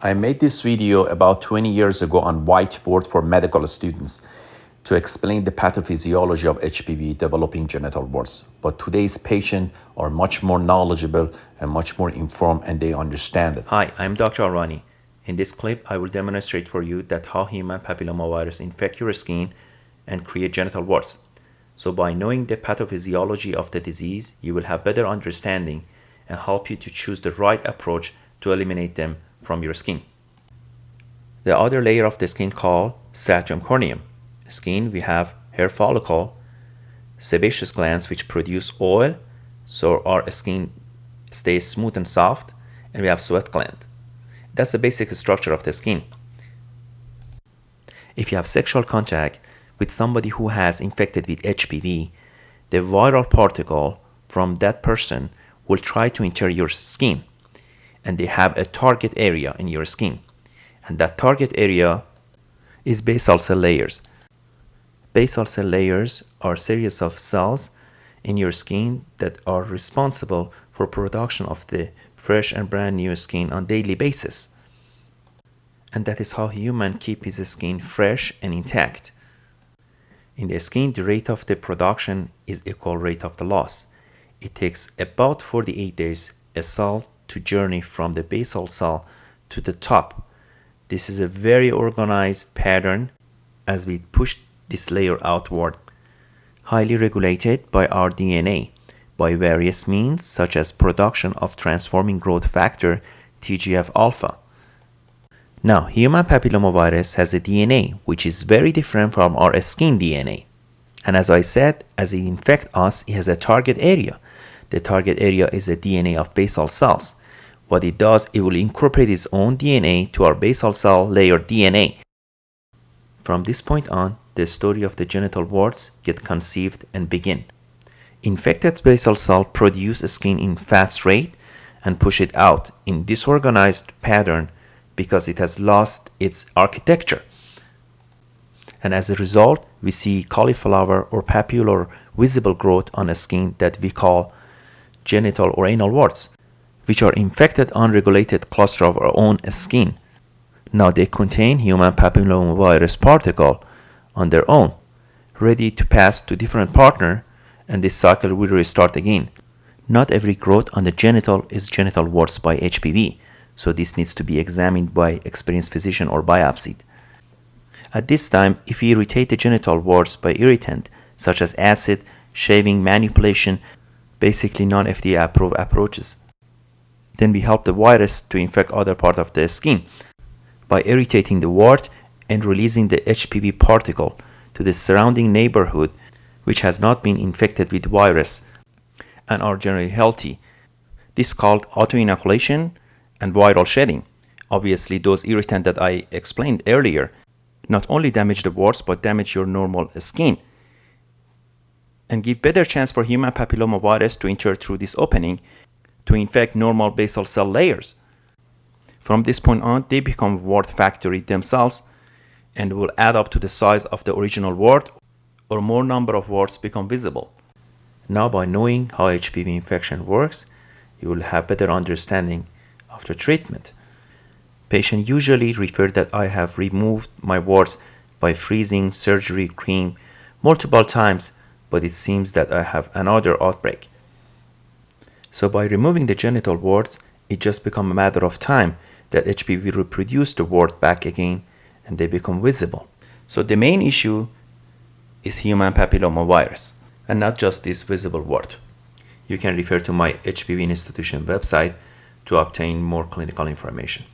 I made this video about 20 years ago on whiteboard for medical students to explain the pathophysiology of HPV developing genital warts. But today's patients are much more knowledgeable and much more informed, and they understand it. Hi, I'm Dr. Arani. In this clip, I will demonstrate for you that how human papillomavirus infect your skin and create genital warts. So by knowing the pathophysiology of the disease, you will have better understanding and help you to choose the right approach to eliminate them from your skin. The other layer of the skin called stratum corneum. Skin, we have hair follicle, sebaceous glands which produce oil, so our skin stays smooth and soft, and we have sweat gland. That's the basic structure of the skin. If you have sexual contact with somebody who has infected with HPV, the viral particle from that person will try to enter your skin, and they have a target area in your skin, and that target area is basal cell layers. Basal cell layers are a series of cells in your skin that are responsible for production of the fresh and brand new skin on daily basis. And that is how human keep his skin fresh and intact. In the skin, the rate of the production is equal rate of the loss. It takes about 48 days a cell to journey from the basal cell to the top. This is a very organized pattern as we push this layer outward, highly regulated by our DNA by various means such as production of transforming growth factor TGF-alpha. Now, human papillomavirus has a DNA which is very different from our skin DNA. And as I said, as it infects us, it has a target area. The target area is the DNA of basal cells. What it does, it will incorporate its own DNA to our basal cell layer DNA. From this point on, the story of the genital warts get conceived and begin. Infected basal cell produce skin in fast rate and push it out in disorganized pattern because it has lost its architecture. And as a result, we see cauliflower or papular visible growth on a skin that we call genital or anal warts, which are infected unregulated cluster of our own skin. Now they contain human papillomavirus particle on their own, ready to pass to different partner, and this cycle will restart again. Not every growth on the genital is genital warts by HPV, so this needs to be examined by experienced physician or biopsied. At this time, if we irritate the genital warts by irritant such as acid, shaving, manipulation, basically non-FDA approved approaches, then we help the virus to infect other part of the skin by irritating the wart and releasing the HPV particle to the surrounding neighborhood which has not been infected with virus and are generally healthy. This is called autoinoculation and viral shedding. Obviously, those irritants that I explained earlier not only damage the warts but damage your normal skin and give better chance for human papillomavirus to enter through this opening to infect normal basal cell layers. From this point on, they become wart factory themselves and will add up to the size of the original wart, or more number of warts become visible. Now, by knowing how HPV infection works, you will have better understanding of the treatment. Patients usually refer that I have removed my warts by freezing, surgery, cream multiple times, but it seems that I have another outbreak. So by removing the genital warts, it just becomes a matter of time that HPV reproduce the wart back again and they become visible. So the main issue is human papillomavirus and not just this visible wart. You can refer to my HPV institution website to obtain more clinical information.